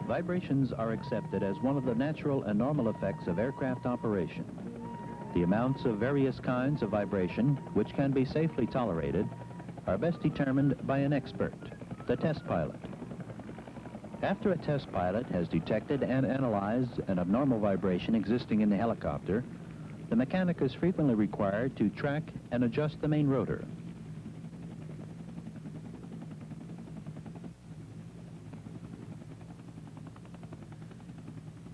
Vibrations are accepted as one of the natural and normal effects of aircraft operation. The amounts of various kinds of vibration, which can be safely tolerated, are best determined by an expert, the test pilot. After a test pilot has detected and analyzed an abnormal vibration existing in the helicopter, the mechanic is frequently required to track and adjust the main rotor.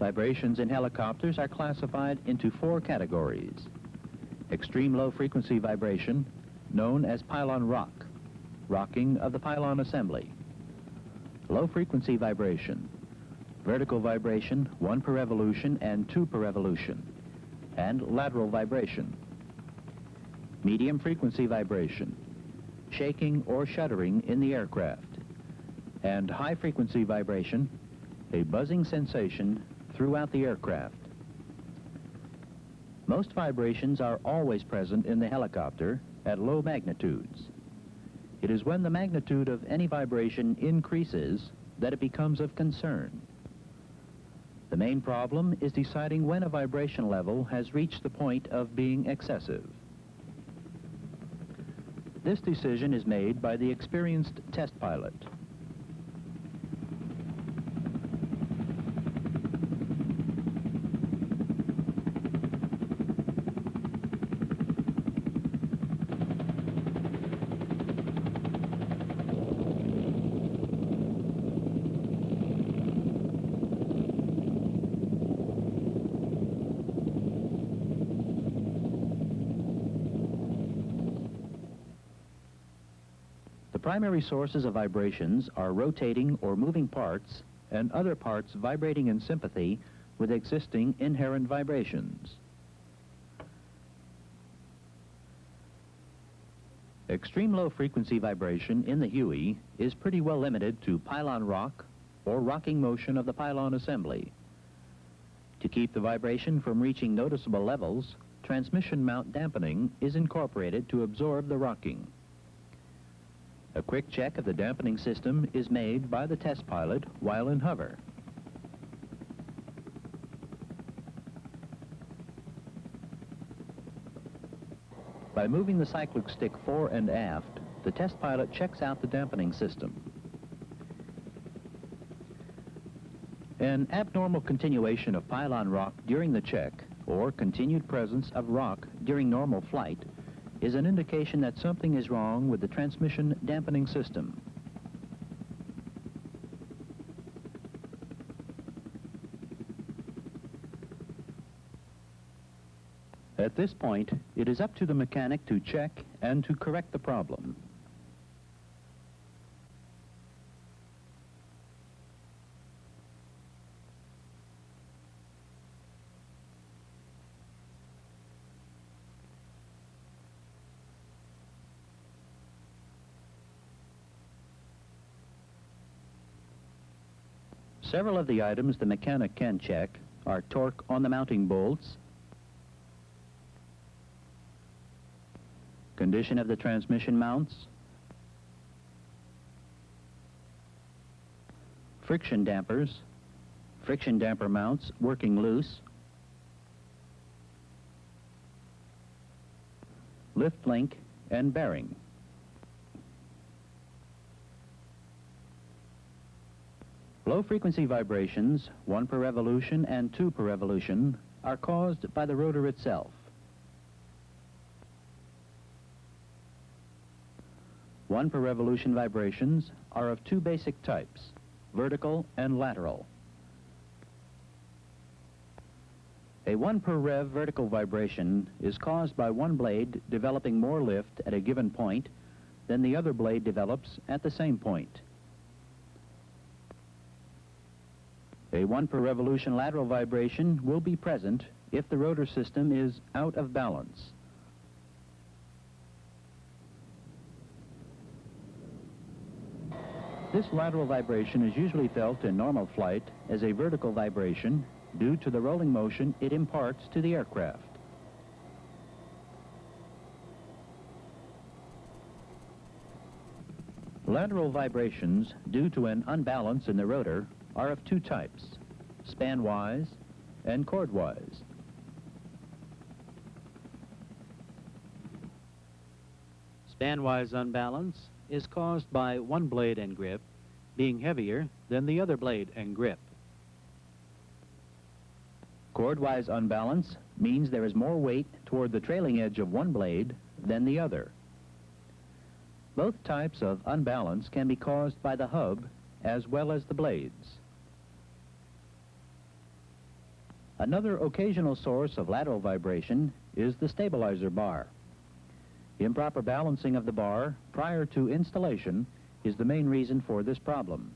Vibrations in helicopters are classified into 4 categories. Extreme low frequency vibration, known as pylon rock, rocking of the pylon assembly. Low frequency vibration, vertical vibration, 1 per revolution and 2 per revolution, and lateral vibration. Medium frequency vibration, shaking or shuddering in the aircraft, and high frequency vibration, a buzzing sensation throughout the aircraft. Most vibrations are always present in the helicopter at low magnitudes. It is when the magnitude of any vibration increases that it becomes of concern. The main problem is deciding when a vibration level has reached the point of being excessive. This decision is made by the experienced test pilot. The primary sources of vibrations are rotating or moving parts and other parts vibrating in sympathy with existing inherent vibrations. Extreme low frequency vibration in the Huey is pretty well limited to pylon rock or rocking motion of the pylon assembly. To keep the vibration from reaching noticeable levels, transmission mount dampening is incorporated to absorb the rocking. A quick check of the dampening system is made by the test pilot while in hover. By moving the cyclic stick fore and aft, the test pilot checks out the dampening system. An abnormal continuation of pylon rock during the check, or continued presence of rock during normal flight, is an indication that something is wrong with the transmission dampening system. At this point, it is up to the mechanic to check and to correct the problem. Several of the items the mechanic can check are torque on the mounting bolts, condition of the transmission mounts, friction dampers, friction damper mounts working loose, lift link and bearing. Low-frequency vibrations, 1 per revolution and 2 per revolution, are caused by the rotor itself. 1 per revolution vibrations are of 2 basic types, vertical and lateral. A 1 per rev vertical vibration is caused by one blade developing more lift at a given point than the other blade develops at the same point. A 1 per revolution lateral vibration will be present if the rotor system is out of balance. This lateral vibration is usually felt in normal flight as a vertical vibration due to the rolling motion it imparts to the aircraft. Lateral vibrations due to an unbalance in the rotor are of two types, span-wise and chord-wise. Span-wise unbalance is caused by one blade and grip being heavier than the other blade and grip. Chord-wise unbalance means there is more weight toward the trailing edge of one blade than the other. Both types of unbalance can be caused by the hub as well as the blades. Another occasional source of lateral vibration is the stabilizer bar. Improper balancing of the bar prior to installation is the main reason for this problem.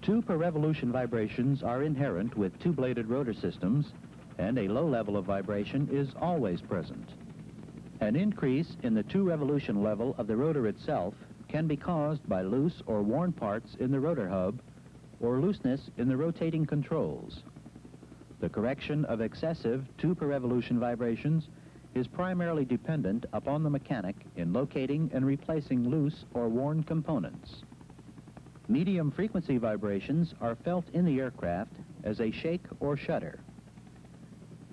2 per revolution vibrations are inherent with two-bladed rotor systems, and a low level of vibration is always present. An increase in the 2 revolution level of the rotor itself can be caused by loose or worn parts in the rotor hub or looseness in the rotating controls. The correction of excessive 2 per revolution vibrations is primarily dependent upon the mechanic in locating and replacing loose or worn components. Medium frequency vibrations are felt in the aircraft as a shake or shudder.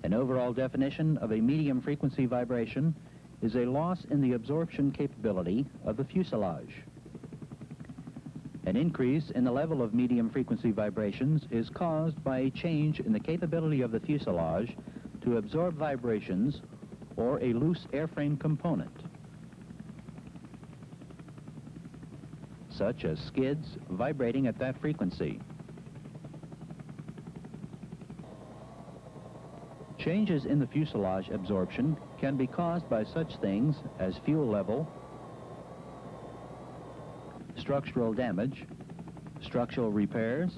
An overall definition of a medium frequency vibration is a loss in the absorption capability of the fuselage. An increase in the level of medium frequency vibrations is caused by a change in the capability of the fuselage to absorb vibrations or a loose airframe component, such as skids vibrating at that frequency. Changes in the fuselage absorption can be caused by such things as fuel level, structural damage, structural repairs,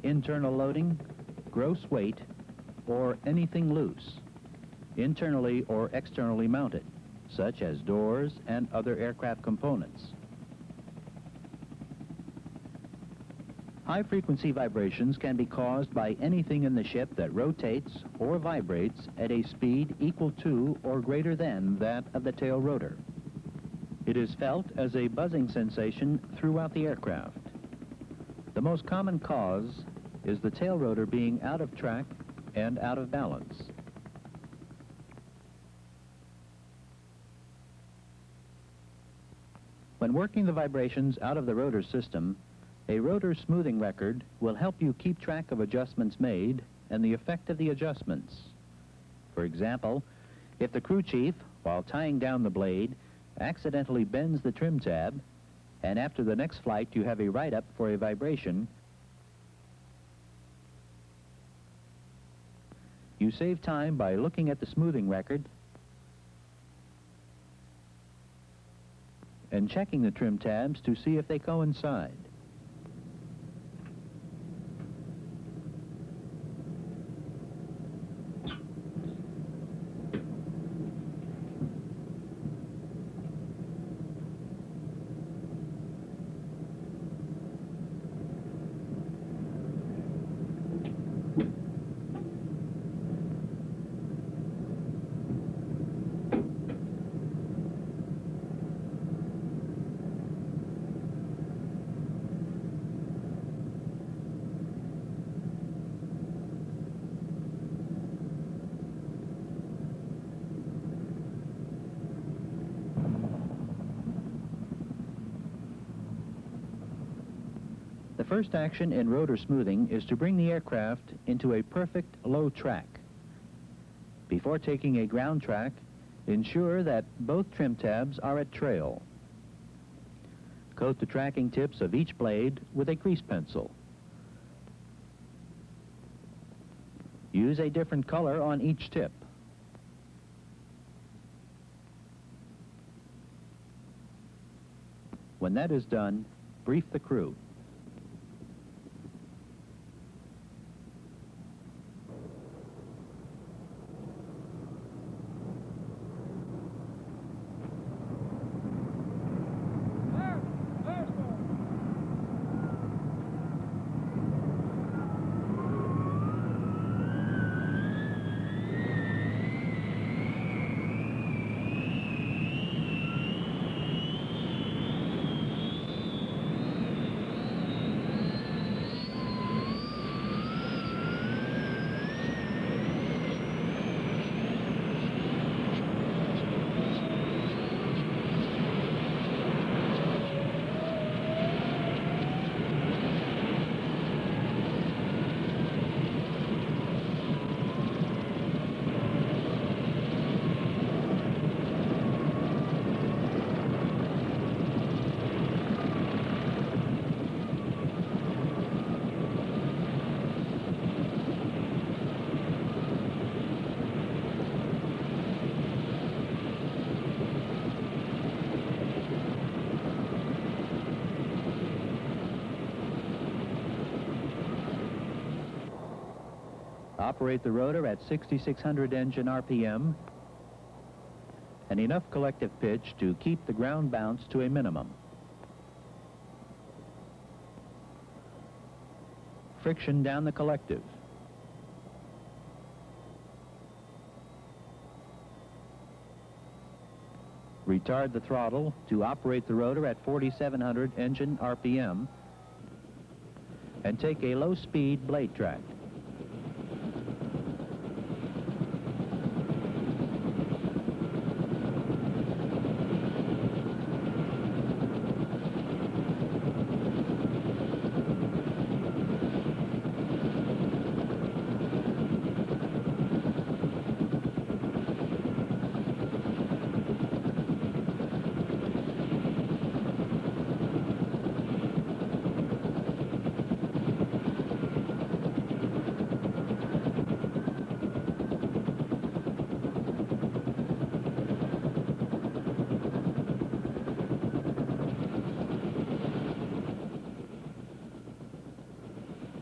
internal loading, gross weight, or anything loose, internally or externally mounted, such as doors and other aircraft components. High-frequency vibrations can be caused by anything in the ship that rotates or vibrates at a speed equal to or greater than that of the tail rotor. It is felt as a buzzing sensation throughout the aircraft. The most common cause is the tail rotor being out of track and out of balance. When working the vibrations out of the rotor system, a rotor smoothing record will help you keep track of adjustments made and the effect of the adjustments. For example, if the crew chief, while tying down the blade, accidentally bends the trim tab, and after the next flight you have a write-up for a vibration, you save time by looking at the smoothing record and checking the trim tabs to see if they coincide. The first action in rotor smoothing is to bring the aircraft into a perfect low track. Before taking a ground track, ensure that both trim tabs are at trail. Coat the tracking tips of each blade with a grease pencil. Use a different color on each tip. When that is done, brief the crew. Operate the rotor at 6,600 engine RPM and enough collective pitch to keep the ground bounce to a minimum. Friction down the collective. Retard the throttle to operate the rotor at 4,700 engine RPM and take a low-speed blade track.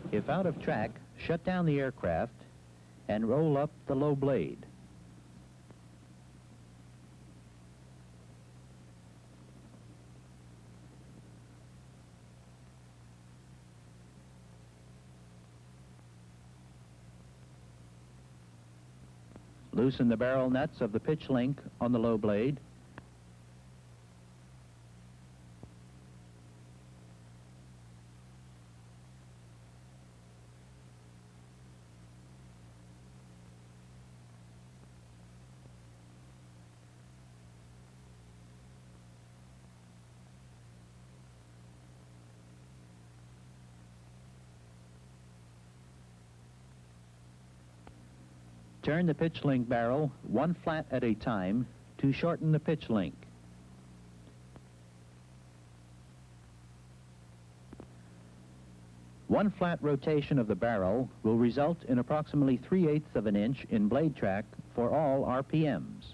If out of track, shut down the aircraft and roll up the low blade. Loosen the barrel nuts of the pitch link on the low blade. Turn the pitch link barrel one flat at a time to shorten the pitch link. One flat rotation of the barrel will result in approximately 3/8 of an inch in blade track for all RPMs.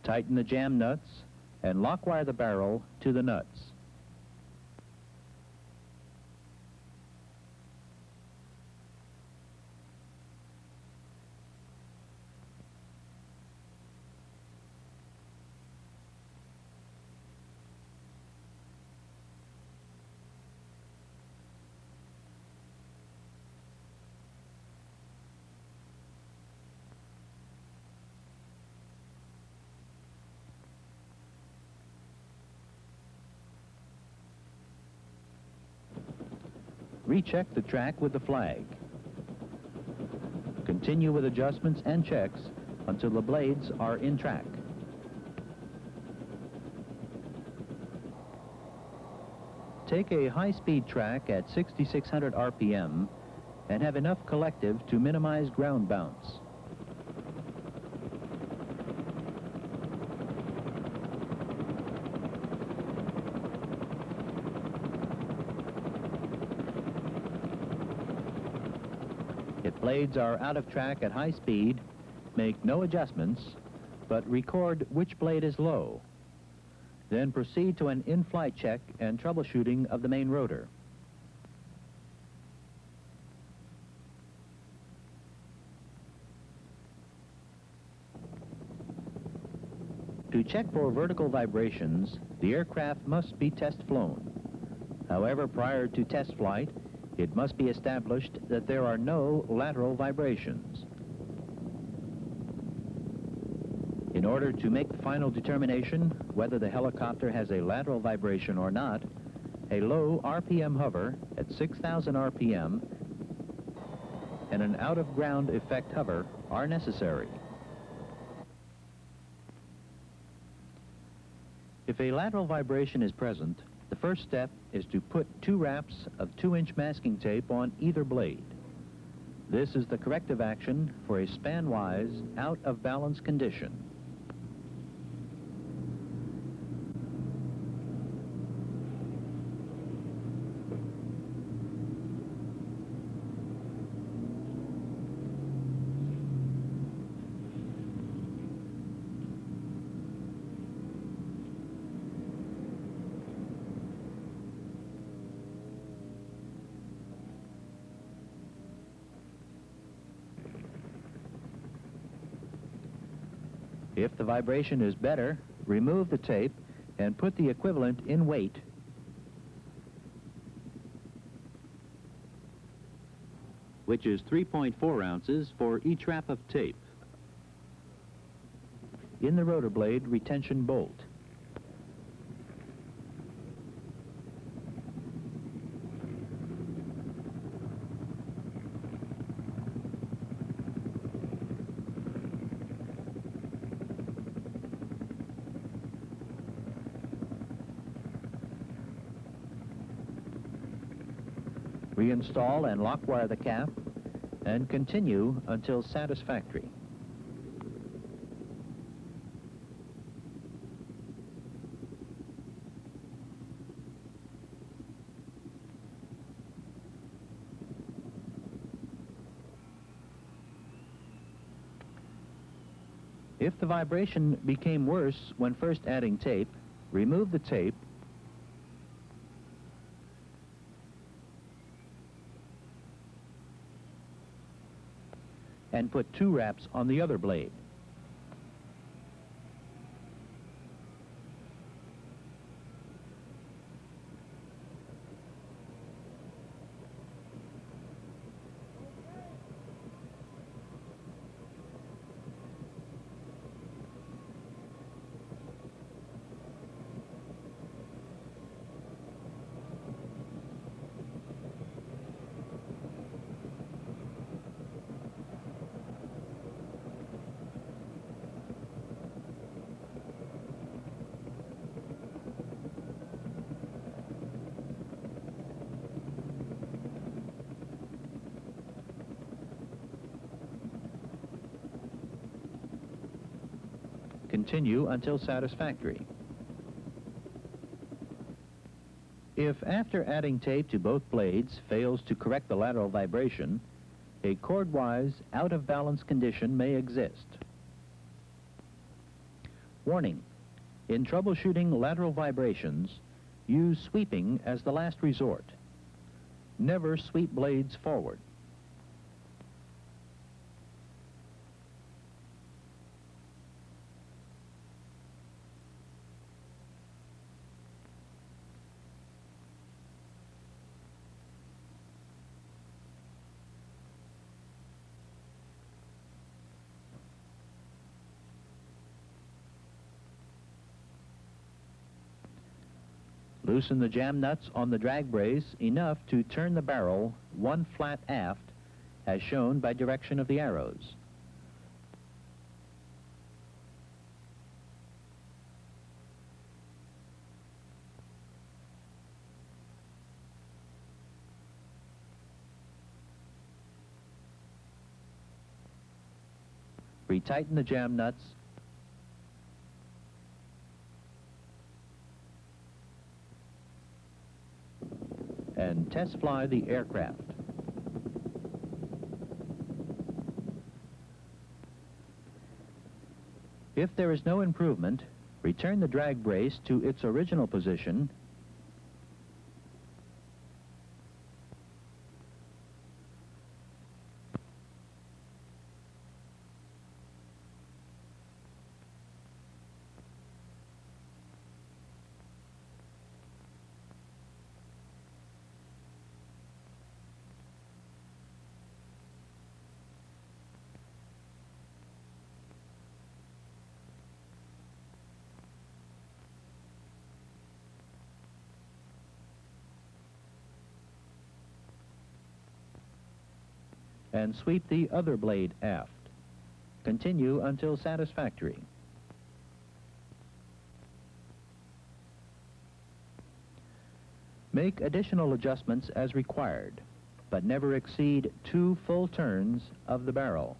Tighten the jam nuts and lock wire the barrel to the nuts. Recheck the track with the flag. Continue with adjustments and checks until the blades are in track. Take a high-speed track at 6,600 RPM and have enough collective to minimize ground bounce. If blades are out of track at high speed, make no adjustments, but record which blade is low. Then proceed to an in-flight check and troubleshooting of the main rotor. To check for vertical vibrations, the aircraft must be test flown. However, prior to test flight, it must be established that there are no lateral vibrations. In order to make the final determination whether the helicopter has a lateral vibration or not, a low RPM hover at 6,000 RPM and an out-of-ground effect hover are necessary. If a lateral vibration is present, the first step is to put 2 wraps of 2-inch masking tape on either blade. This is the corrective action for a span-wise, out-of-balance condition. If the vibration is better, remove the tape and put the equivalent in weight, which is 3.4 ounces for each wrap of tape. in the rotor blade retention bolt. Reinstall and lock wire the cap and continue until satisfactory. If the vibration became worse when first adding tape, remove the tape and put 2 wraps on the other blade. Continue until satisfactory. If after adding tape to both blades fails to correct the lateral vibration, a chord-wise out-of-balance condition may exist. Warning: in troubleshooting lateral vibrations, use sweeping as the last resort. Never sweep blades forward. Loosen the jam nuts on the drag brace enough to turn the barrel 1 flat aft, as shown by direction of the arrows. Retighten the jam nuts and test fly the aircraft. If there is no improvement, return the drag brace to its original position and sweep the other blade aft. Continue until satisfactory. Make additional adjustments as required, but never exceed 2 full turns of the barrel.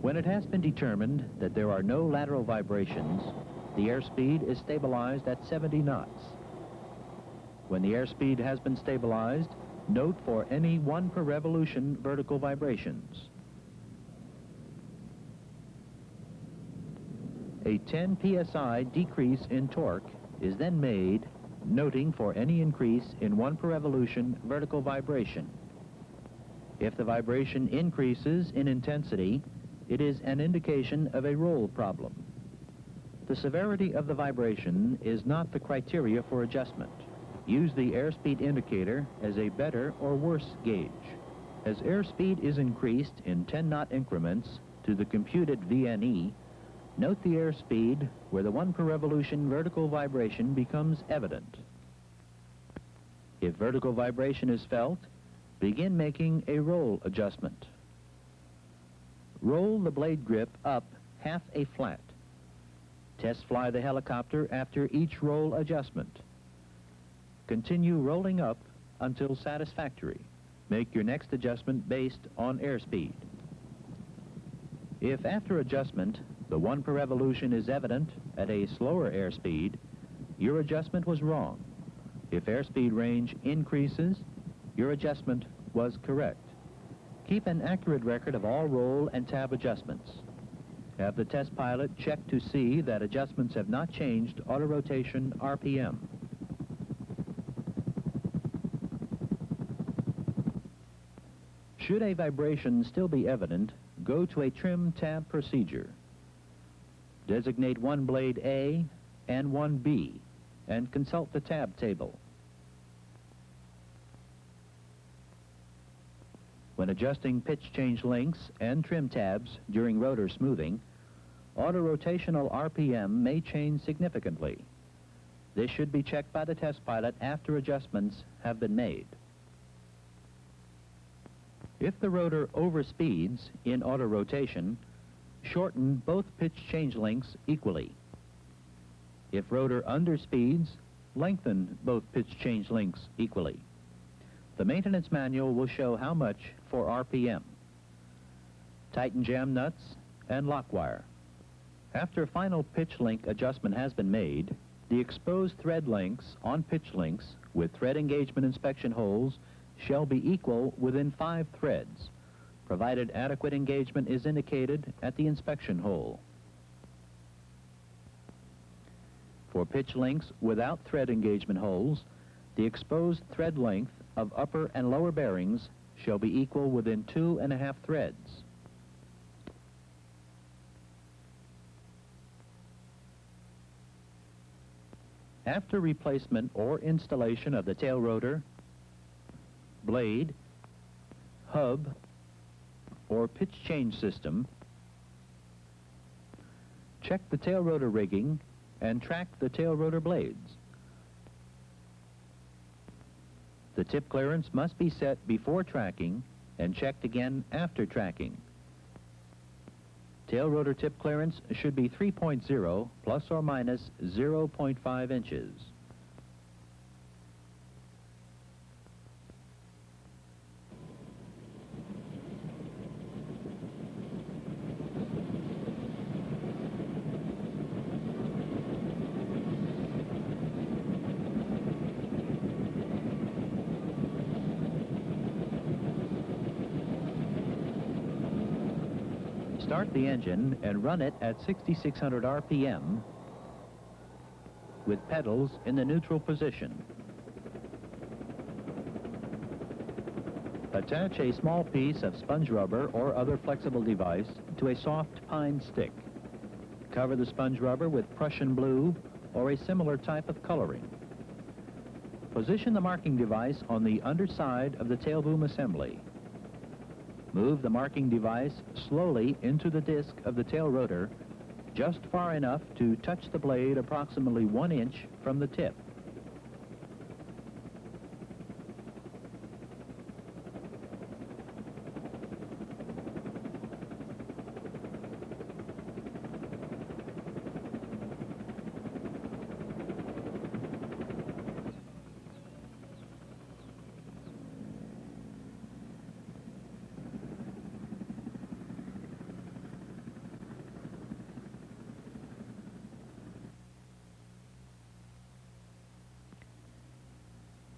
When it has been determined that there are no lateral vibrations, the airspeed is stabilized at 70 knots. When the airspeed has been stabilized, note for any 1 per revolution vertical vibrations. A 10 psi decrease in torque is then made, noting for any increase in 1 per revolution vertical vibration. If the vibration increases in intensity, it is an indication of a roll problem. The severity of the vibration is not the criteria for adjustment. Use the airspeed indicator as a better or worse gauge. As airspeed is increased in 10-knot increments to the computed VNE, note the airspeed where the 1 per revolution vertical vibration becomes evident. If vertical vibration is felt, begin making a roll adjustment. Roll the blade grip up half a flat. Test fly the helicopter after each roll adjustment. Continue rolling up until satisfactory. Make your next adjustment based on airspeed. If after adjustment the 1 per revolution is evident at a slower airspeed, your adjustment was wrong. If airspeed range increases, your adjustment was correct. Keep an accurate record of all roll and tab adjustments. Have the test pilot check to see that adjustments have not changed auto rotation RPM. Should a vibration still be evident, go to a trim tab procedure. Designate one blade A and one B and consult the tab table. When adjusting pitch change links and trim tabs during rotor smoothing, auto-rotational RPM may change significantly. This should be checked by the test pilot after adjustments have been made. If the rotor overspeeds in auto-rotation, shorten both pitch change links equally. If rotor underspeeds, lengthen both pitch change links equally. The maintenance manual will show how much for RPM. Tighten jam nuts and lock wire. After final pitch link adjustment has been made, the exposed thread lengths on pitch links with thread engagement inspection holes shall be equal within 5 threads, provided adequate engagement is indicated at the inspection hole. For pitch links without thread engagement holes, the exposed thread length of upper and lower bearings shall be equal within 2.5 threads. After replacement or installation of the tail rotor, blade, hub, or pitch change system, check the tail rotor rigging and track the tail rotor blades. The tip clearance must be set before tracking and checked again after tracking. Tail rotor tip clearance should be 3.0 plus or minus 0.5 inches. Start the engine and run it at 6,600 RPM with pedals in the neutral position. Attach a small piece of sponge rubber or other flexible device to a soft pine stick. Cover the sponge rubber with Prussian blue or a similar type of coloring. Position the marking device on the underside of the tail boom assembly. Move the marking device slowly into the disc of the tail rotor, just far enough to touch the blade approximately 1 inch from the tip.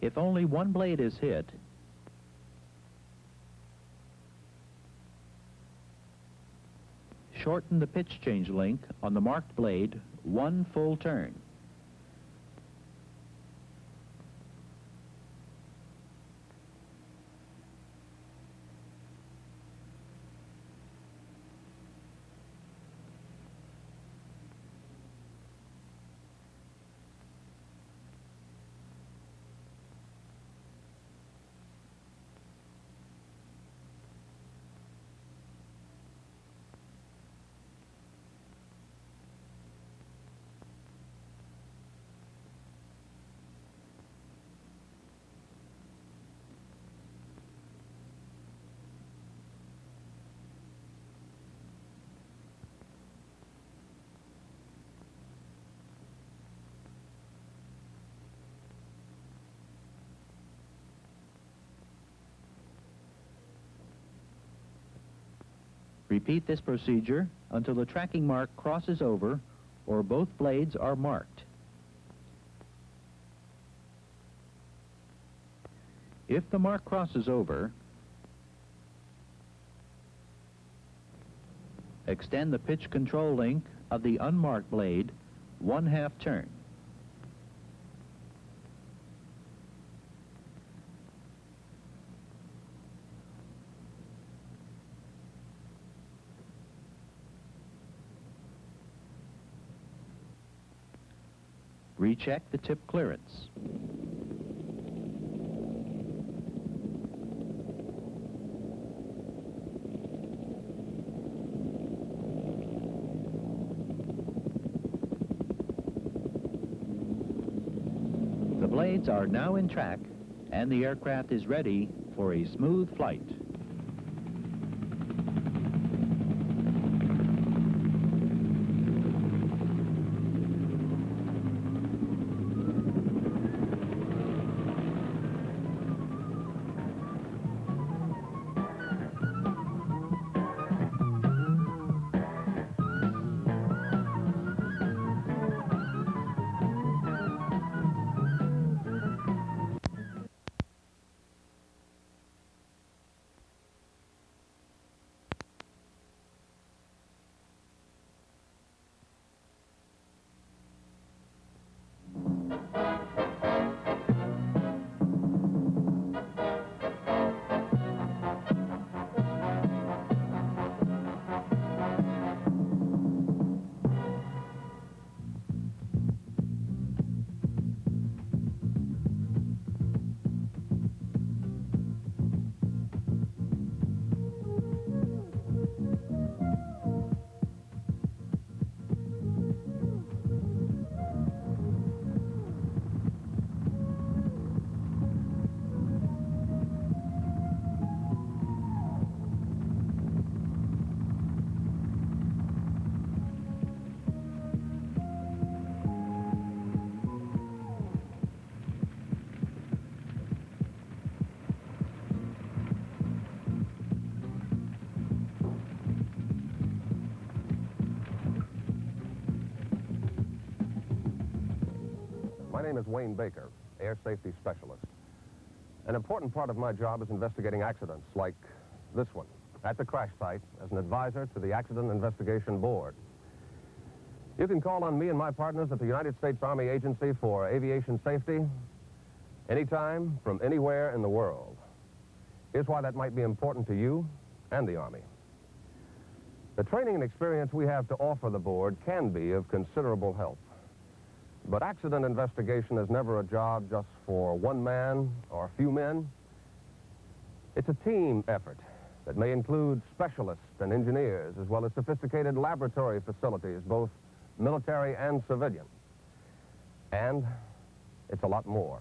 If only one blade is hit, shorten the pitch change link on the marked blade 1 full turn. Repeat this procedure until the tracking mark crosses over or both blades are marked. If the mark crosses over, extend the pitch control link of the unmarked blade 1/2 turn. Recheck the tip clearance. The blades are now in track, and the aircraft is ready for a smooth flight. My name is Wayne Baker, Air Safety Specialist. An important part of my job is investigating accidents like this one at the crash site as an advisor to the Accident Investigation Board. You can call on me and my partners at the United States Army Agency for Aviation Safety anytime, from anywhere in the world. Here's why that might be important to you and the Army. The training and experience we have to offer the board can be of considerable help. But accident investigation is never a job just for one man or a few men. It's a team effort that may include specialists and engineers, as well as sophisticated laboratory facilities, both military and civilian. And it's a lot more.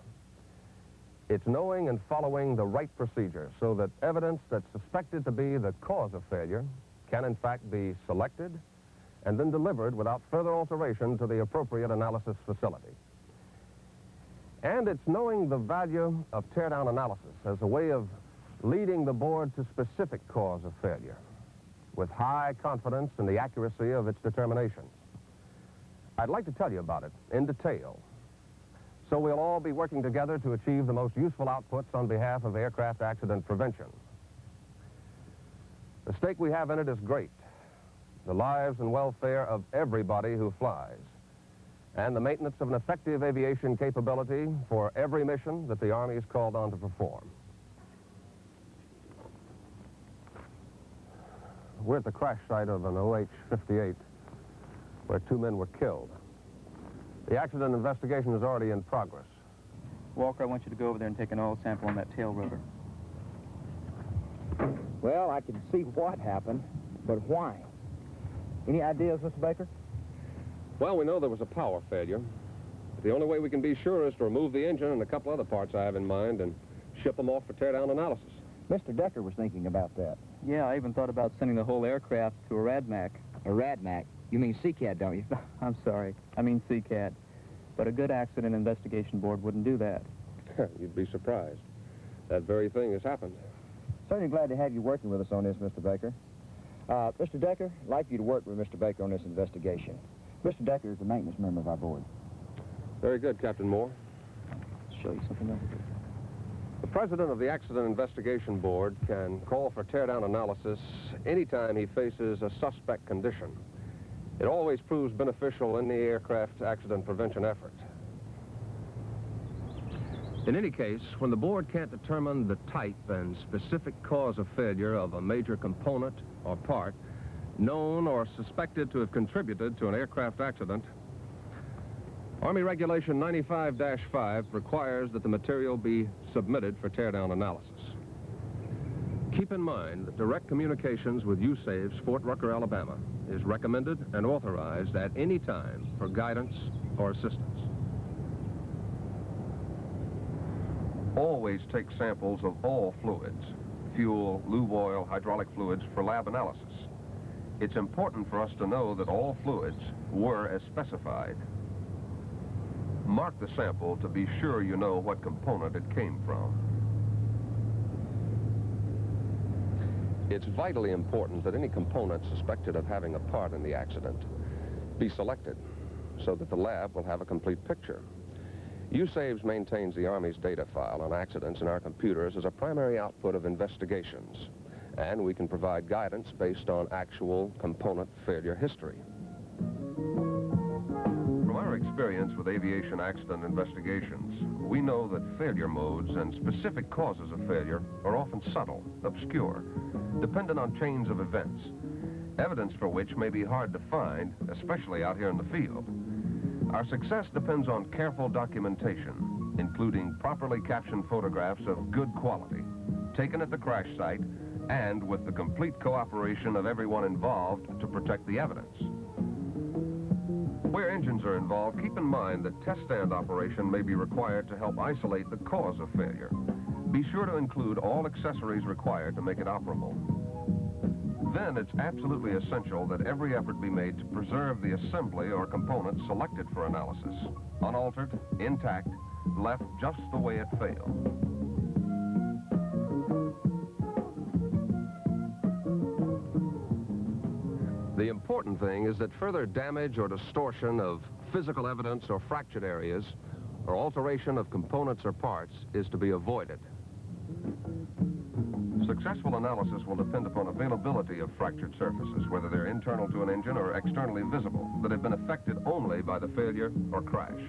It's knowing and following the right procedure so that evidence that's suspected to be the cause of failure can in fact be selected and then delivered without further alteration to the appropriate analysis facility. And it's knowing the value of teardown analysis as a way of leading the board to specific cause of failure with high confidence in the accuracy of its determinations. I'd like to tell you about it in detail, So we'll all be working together to achieve the most useful outputs on behalf of aircraft accident prevention. The stake we have in it is great. The lives and welfare of everybody who flies, and the maintenance of an effective aviation capability for every mission that the Army is called on to perform. We're at the crash site of an OH-58 where 2 men were killed. The accident investigation is already in progress. Walker, I want you to go over there and take an oil sample on that tail rotor. Well, I can see what happened, but why? Any ideas, Mr. Baker? Well, we know there was a power failure. The only way we can be sure is to remove the engine and a couple other parts I have in mind and ship them off for tear-down analysis. Mr. Decker was thinking about that. Yeah, I even thought about sending the whole aircraft to a RADMAC. A RADMAC? You mean CCAD, don't you? I'm sorry. I mean CCAD. But a good accident investigation board wouldn't do that. You'd be surprised. That very thing has happened. Certainly glad to have you working with us on this, Mr. Baker. Mr. Decker, I'd like you to work with Mr. Baker on this investigation. Mr. Decker is the maintenance member of our board. Very good, Captain Moore. I'll show you something else. The president of the Accident Investigation Board can call for tear-down analysis anytime he faces a suspect condition. It always proves beneficial in the aircraft accident prevention effort. In any case, when the board can't determine the type and specific cause of failure of a major component or part known or suspected to have contributed to an aircraft accident, Army Regulation 95-5 requires that the material be submitted for tear-down analysis. Keep in mind that direct communications with USAVE's Fort Rucker, Alabama is recommended and authorized at any time for guidance or assistance. Always take samples of all fluids, fuel, lube oil, hydraulic fluids, for lab analysis. It's important for us to know that all fluids were as specified. Mark the sample to be sure you know what component it came from. It's vitally important that any component suspected of having a part in the accident be selected so that the lab will have a complete picture. USAVES maintains the Army's data file on accidents in our computers as a primary output of investigations, and we can provide guidance based on actual component failure history. From our experience with aviation accident investigations, we know that failure modes and specific causes of failure are often subtle, obscure, dependent on chains of events, evidence for which may be hard to find, especially out here in the field. Our success depends on careful documentation, including properly captioned photographs of good quality, taken at the crash site, and with the complete cooperation of everyone involved to protect the evidence. Where engines are involved, keep in mind that test stand operation may be required to help isolate the cause of failure. Be sure to include all accessories required to make it operable. Then it's absolutely essential that every effort be made to preserve the assembly or component selected for analysis, unaltered, intact, left just the way it failed. The important thing is that further damage or distortion of physical evidence or fractured areas or alteration of components or parts is to be avoided. Successful analysis will depend upon availability of fractured surfaces, whether they're internal to an engine or externally visible, that have been affected only by the failure or crash.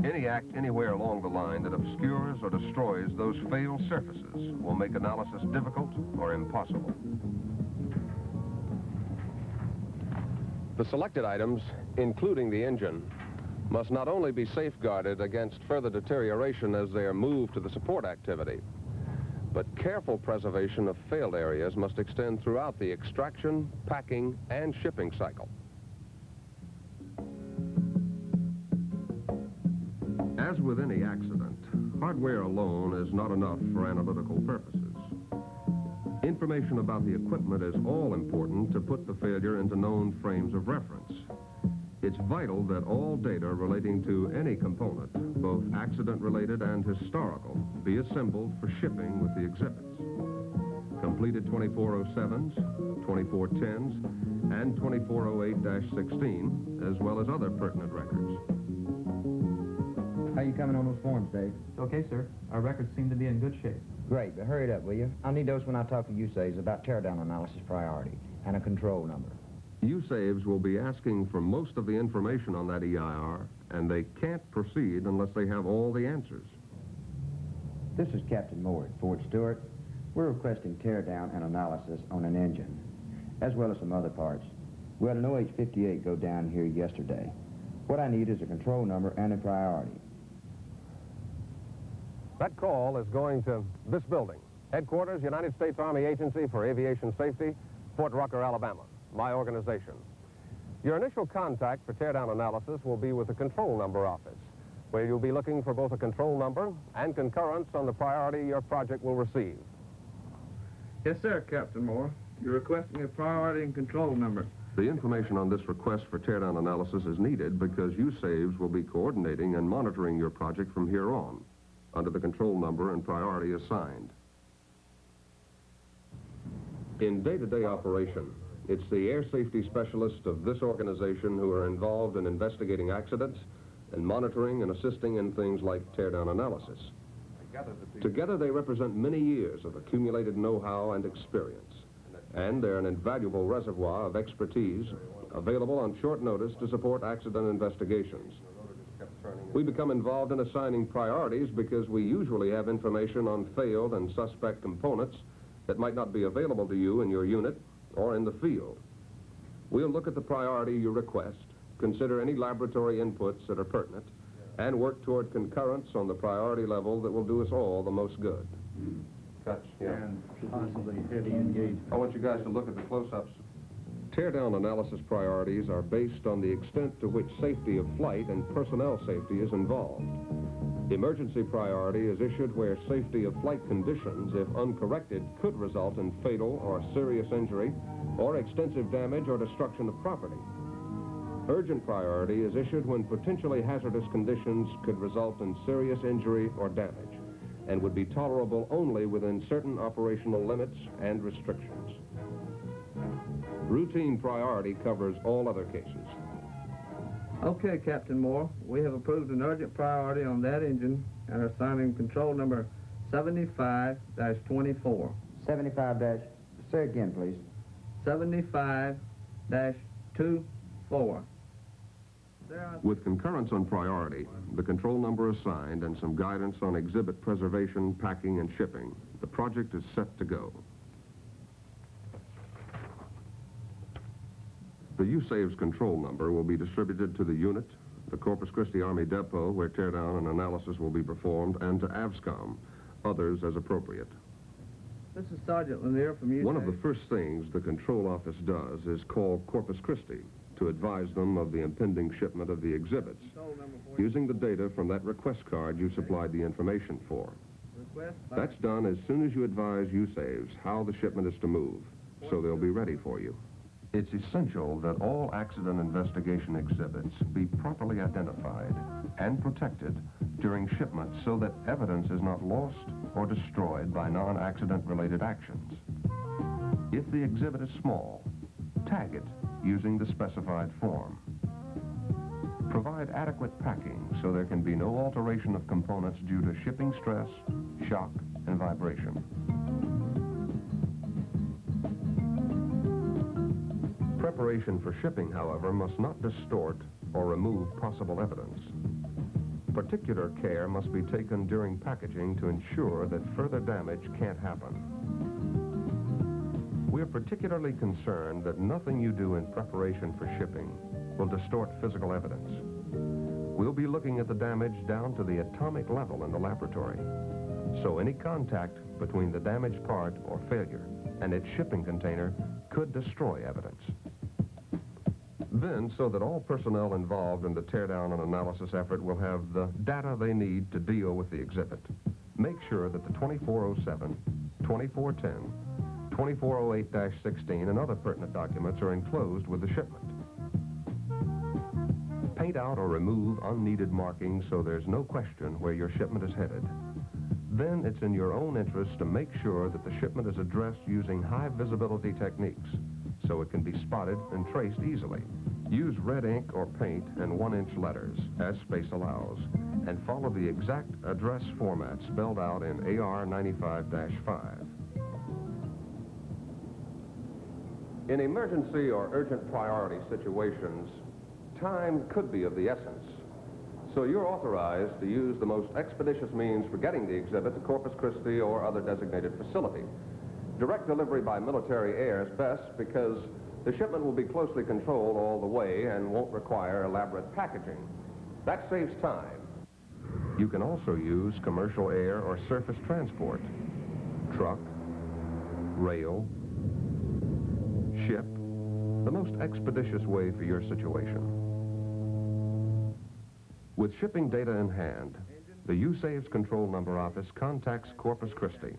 Any act anywhere along the line that obscures or destroys those failed surfaces will make analysis difficult or impossible. The selected items, including the engine, must not only be safeguarded against further deterioration as they are moved to the support activity, but careful preservation of failed areas must extend throughout the extraction, packing, and shipping cycle. As with any accident, hardware alone is not enough for analytical purposes. Information about the equipment is all important to put the failure into known frames of reference. It's vital that all data relating to any component, both accident-related and historical, be assembled for shipping with the exhibits. Completed 2407s, 2410s, and 2408-16, as well as other pertinent records. How you coming on those forms, Dave? Okay, sir. Our records seem to be in good shape. Great, but hurry it up, will you? I'll need those when I talk to USAVES about teardown analysis priority and a control number. USAVES will be asking for most of the information on that EIR, and they can't proceed unless they have all the answers. This is Captain Moore at Fort Stewart. We're requesting teardown and analysis on an engine, as well as some other parts. We had an OH-58 go down here yesterday. What I need is a control number and a priority. That call is going to this building, Headquarters, United States Army Agency for Aviation Safety, Fort Rucker, Alabama, my organization. Your initial contact for teardown analysis will be with the control number office, where you'll be looking for both a control number and concurrence on the priority your project will receive. Yes, sir, Captain Moore. You're requesting a priority and control number. The information on this request for teardown analysis is needed because USAVES will be coordinating and monitoring your project from here on, under the control number and priority assigned. In day-to-day operation, it's the air safety specialists of this organization who are involved in investigating accidents and monitoring and assisting in things like teardown analysis. Together, they represent many years of accumulated know-how and experience, and they're an invaluable reservoir of expertise available on short notice to support accident investigations. We become involved in assigning priorities because we usually have information on failed and suspect components that might not be available to you in your unit or in the field. We'll look at the priority you request, consider any laboratory inputs that are pertinent, and work toward concurrence on the priority level that will do us all the most good. And possibly heavy engagement. I want you guys to look at the close-ups. Teardown analysis priorities are based on the extent to which safety of flight and personnel safety is involved. Emergency priority is issued where safety of flight conditions, if uncorrected, could result in fatal or serious injury or extensive damage or destruction of property. Urgent priority is issued when potentially hazardous conditions could result in serious injury or damage and would be tolerable only within certain operational limits and restrictions. Routine priority covers all other cases. Okay, Captain Moore. We have approved an urgent priority on that engine and are assigning control number 75-24. 75 say again, please. 75-24. With concurrence on priority, the control number assigned, and some guidance on exhibit preservation, packing, and shipping, the project is set to go. The USAVES control number will be distributed to the unit, the Corpus Christi Army Depot, where teardown and analysis will be performed, and to AVSCOM, others as appropriate. This is Sergeant Lanier from USAVES. One of the first things the control office does is call Corpus Christi to advise them of the impending shipment of the exhibits, using the data from that request card you supplied the information for. That's done as soon as you advise USAVES how the shipment is to move, so they'll be ready for you. It's essential that all accident investigation exhibits be properly identified and protected during shipment so that evidence is not lost or destroyed by non-accident related actions. If the exhibit is small, tag it using the specified form. Provide adequate packing so there can be no alteration of components due to shipping stress, shock, and vibration. Preparation for shipping, however, must not distort or remove possible evidence. Particular care must be taken during packaging to ensure that further damage can't happen. We're particularly concerned that nothing you do in preparation for shipping will distort physical evidence. We'll be looking at the damage down to the atomic level in the laboratory, so any contact between the damaged part or failure and its shipping container could destroy evidence. Then, so that all personnel involved in the teardown and analysis effort will have the data they need to deal with the exhibit, make sure that the 2407, 2410, 2408-16 and other pertinent documents are enclosed with the shipment. Paint out or remove unneeded markings so there's no question where your shipment is headed. Then it's in your own interest to make sure that the shipment is addressed using high visibility techniques so it can be spotted and traced easily. Use red ink or paint and 1-inch letters, as space allows, and follow the exact address format spelled out in AR 95-5. In emergency or urgent priority situations, time could be of the essence. So you're authorized to use the most expeditious means for getting the exhibit to Corpus Christi or other designated facility. Direct delivery by military air is best because the shipment will be closely controlled all the way and won't require elaborate packaging. That saves time. You can also use commercial air or surface transport, truck, rail, ship, the most expeditious way for your situation. With shipping data in hand, the USAVES Control Number Office contacts Corpus Christi,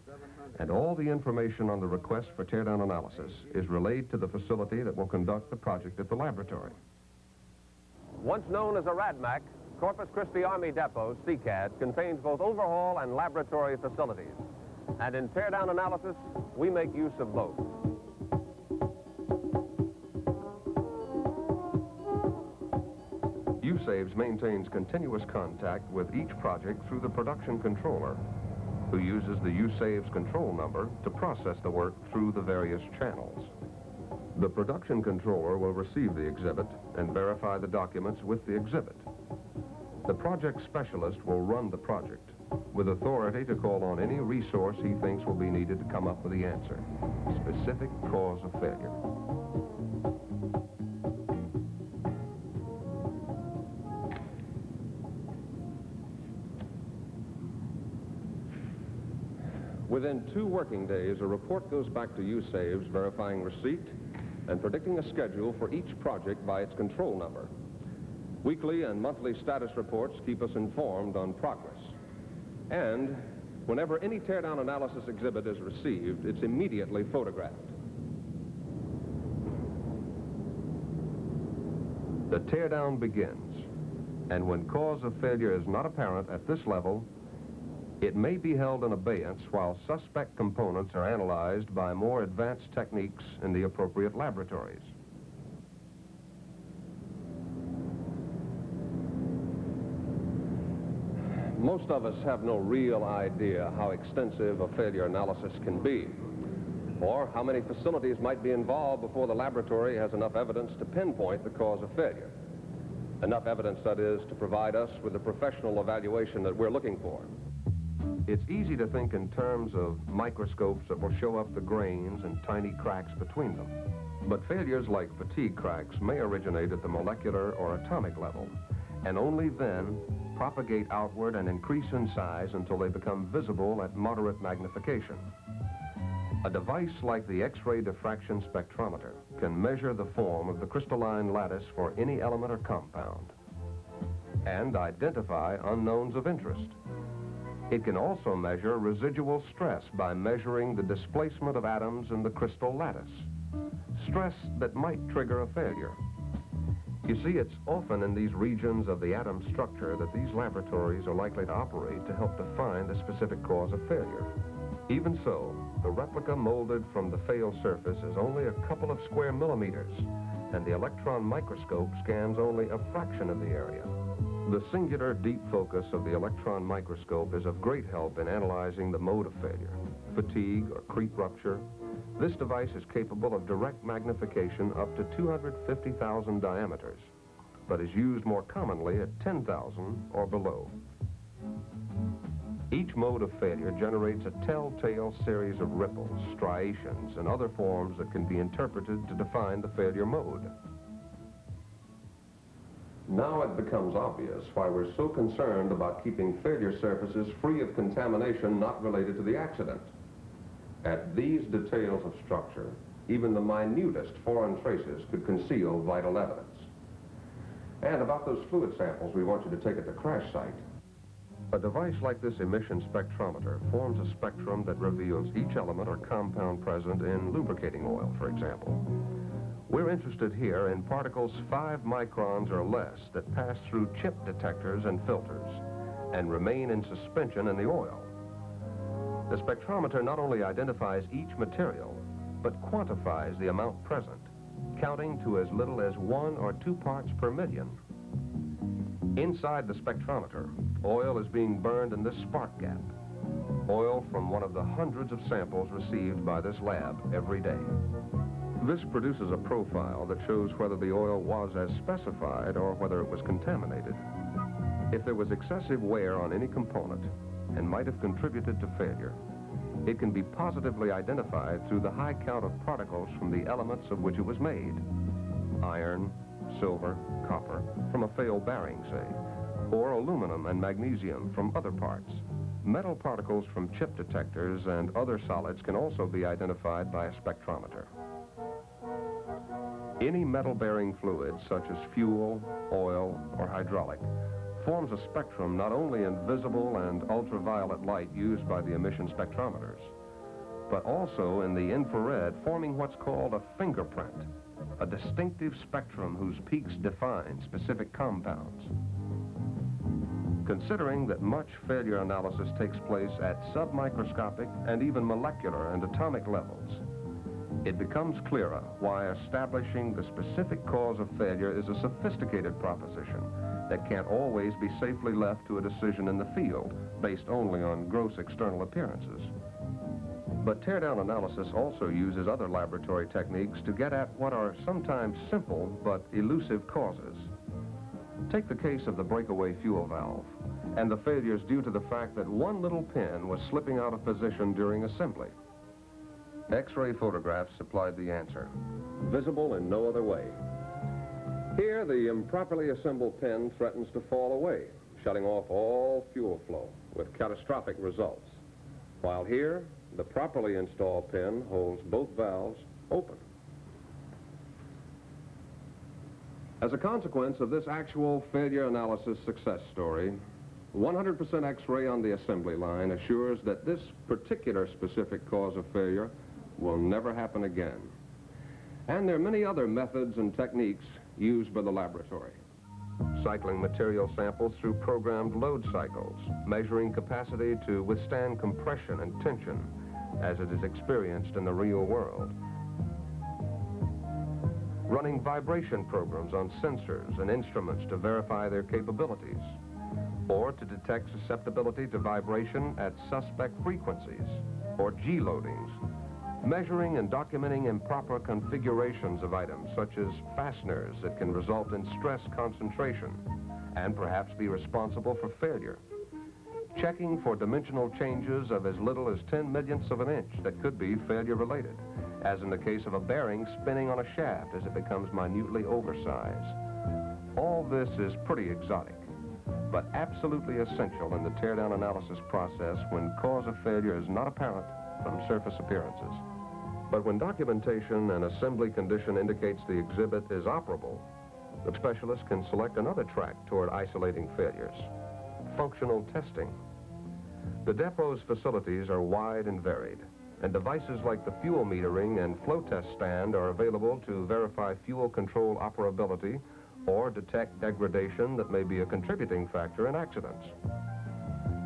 and all the information on the request for teardown analysis is relayed to the facility that will conduct the project at the laboratory. Once known as a RADMAC, Corpus Christi Army Depot, CCAD, contains both overhaul and laboratory facilities. And in teardown analysis, we make use of both. USAVES maintains continuous contact with each project through the production controller, who uses the USAVES control number to process the work through the various channels. The production controller will receive the exhibit and verify the documents with the exhibit. The project specialist will run the project, with authority to call on any resource he thinks will be needed to come up with the answer. Specific cause of failure. Within 2 working days, a report goes back to USAVES verifying receipt and predicting a schedule for each project by its control number. Weekly and monthly status reports keep us informed on progress. And whenever any teardown analysis exhibit is received, it's immediately photographed. The teardown begins, and when cause of failure is not apparent at this level, it may be held in abeyance while suspect components are analyzed by more advanced techniques in the appropriate laboratories. Most of us have no real idea how extensive a failure analysis can be, or how many facilities might be involved before the laboratory has enough evidence to pinpoint the cause of failure. Enough evidence, that is, to provide us with the professional evaluation that we're looking for. It's easy to think in terms of microscopes that will show up the grains and tiny cracks between them. But failures like fatigue cracks may originate at the molecular or atomic level, and only then propagate outward and increase in size until they become visible at moderate magnification. A device like the X-ray diffraction spectrometer can measure the form of the crystalline lattice for any element or compound and identify unknowns of interest. It can also measure residual stress by measuring the displacement of atoms in the crystal lattice, stress that might trigger a failure. You see, it's often in these regions of the atom structure that these laboratories are likely to operate to help define the specific cause of failure. Even so, the replica molded from the failed surface is only a couple of square millimeters, and the electron microscope scans only a fraction of the area. The singular deep focus of the electron microscope is of great help in analyzing the mode of failure, fatigue or creep rupture. This device is capable of direct magnification up to 250,000 diameters, but is used more commonly at 10,000 or below. Each mode of failure generates a telltale series of ripples, striations, and other forms that can be interpreted to define the failure mode. Now it becomes obvious why we're so concerned about keeping failure surfaces free of contamination not related to the accident. At these details of structure, even the minutest foreign traces could conceal vital evidence. And about those fluid samples we want you to take at the crash site. A device like this emission spectrometer forms a spectrum that reveals each element or compound present in lubricating oil, for example. We're interested here in particles 5 microns or less that pass through chip detectors and filters and remain in suspension in the oil. The spectrometer not only identifies each material, but quantifies the amount present, counting to as little as 1 or 2 parts per million. Inside the spectrometer, oil is being burned in this spark gap, oil from one of the hundreds of samples received by this lab every day. This produces a profile that shows whether the oil was as specified or whether it was contaminated. If there was excessive wear on any component and might have contributed to failure, it can be positively identified through the high count of particles from the elements of which it was made. Iron, silver, copper, from a failed bearing, say, or aluminum and magnesium from other parts. Metal particles from chip detectors and other solids can also be identified by a spectrometer. Any metal-bearing fluid, such as fuel, oil, or hydraulic, forms a spectrum not only in visible and ultraviolet light used by the emission spectrometers, but also in the infrared, forming what's called a fingerprint, a distinctive spectrum whose peaks define specific compounds. Considering that much failure analysis takes place at submicroscopic and even molecular and atomic levels, it becomes clearer why establishing the specific cause of failure is a sophisticated proposition that can't always be safely left to a decision in the field based only on gross external appearances. But teardown analysis also uses other laboratory techniques to get at what are sometimes simple but elusive causes. Take the case of the breakaway fuel valve and the failures due to the fact that one little pin was slipping out of position during assembly. X-ray photographs supplied the answer, visible in no other way. Here, the improperly assembled pin threatens to fall away, shutting off all fuel flow with catastrophic results. While here, the properly installed pin holds both valves open. As a consequence of this actual failure analysis success story, 100% X-ray on the assembly line assures that this particular specific cause of failure will never happen again. And there are many other methods and techniques used by the laboratory. Cycling material samples through programmed load cycles, measuring capacity to withstand compression and tension as it is experienced in the real world. Running vibration programs on sensors and instruments to verify their capabilities, or to detect susceptibility to vibration at suspect frequencies, or G-loadings. Measuring and documenting improper configurations of items, such as fasteners that can result in stress concentration and perhaps be responsible for failure. Checking for dimensional changes of as little as 10 millionths of an inch that could be failure-related, as in the case of a bearing spinning on a shaft as it becomes minutely oversized. All this is pretty exotic, but absolutely essential in the teardown analysis process when cause of failure is not apparent from surface appearances. But when documentation and assembly condition indicates the exhibit is operable, the specialist can select another track toward isolating failures: functional testing. The depot's facilities are wide and varied, and devices like the fuel metering and flow test stand are available to verify fuel control operability or detect degradation that may be a contributing factor in accidents.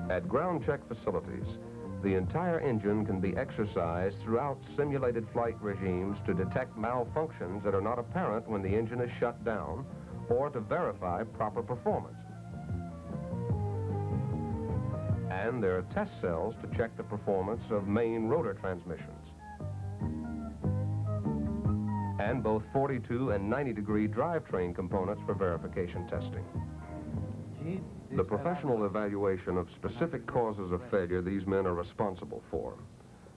At ground check facilities, the entire engine can be exercised throughout simulated flight regimes to detect malfunctions that are not apparent when the engine is shut down, or to verify proper performance. And there are test cells to check the performance of main rotor transmissions. And both 42 and 90-degree drivetrain components for verification testing. The professional evaluation of specific causes of failure these men are responsible for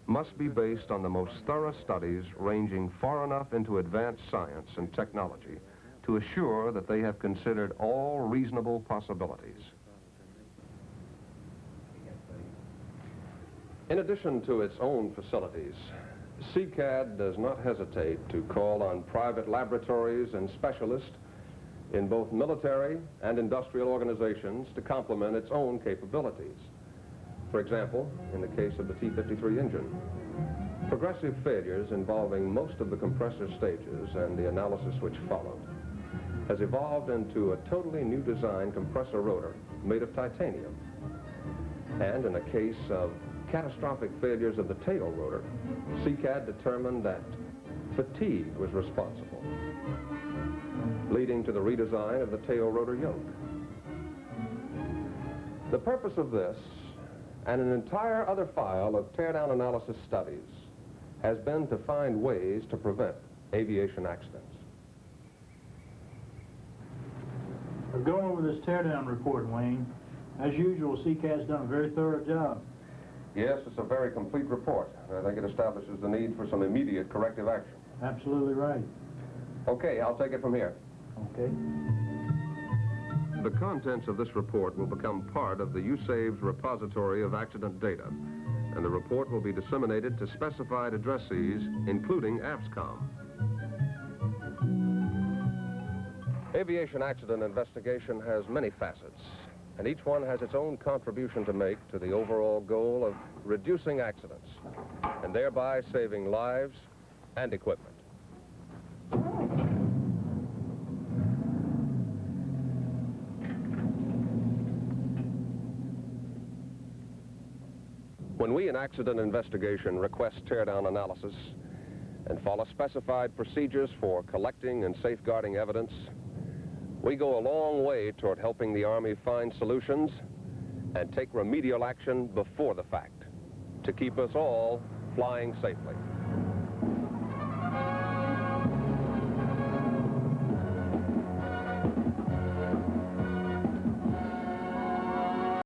must be based on the most thorough studies ranging far enough into advanced science and technology to assure that they have considered all reasonable possibilities. In addition to its own facilities, CCAD does not hesitate to call on private laboratories and specialists in both military and industrial organizations to complement its own capabilities. For example, in the case of the T-53 engine, progressive failures involving most of the compressor stages and the analysis which followed has evolved into a totally new design compressor rotor made of titanium. And in a case of catastrophic failures of the tail rotor, CCAD determined that fatigue was responsible. leading to the redesign of the tail rotor yoke. The purpose of this, and an entire other file of teardown analysis studies, has been to find ways to prevent aviation accidents. We're going over this teardown report, Wayne. As usual, CCAT's done a very thorough job. Yes, it's a very complete report. I think it establishes the need for some immediate corrective action. Absolutely right. Okay, I'll take it from here. Okay. The contents of this report will become part of the USAVE's repository of accident data, and the report will be disseminated to specified addressees, including AFSCOM. Aviation accident investigation has many facets, and each one has its own contribution to make to the overall goal of reducing accidents, and thereby saving lives and equipment. When we in accident investigation request teardown analysis and follow specified procedures for collecting and safeguarding evidence, we go a long way toward helping the Army find solutions and take remedial action before the fact to keep us all flying safely.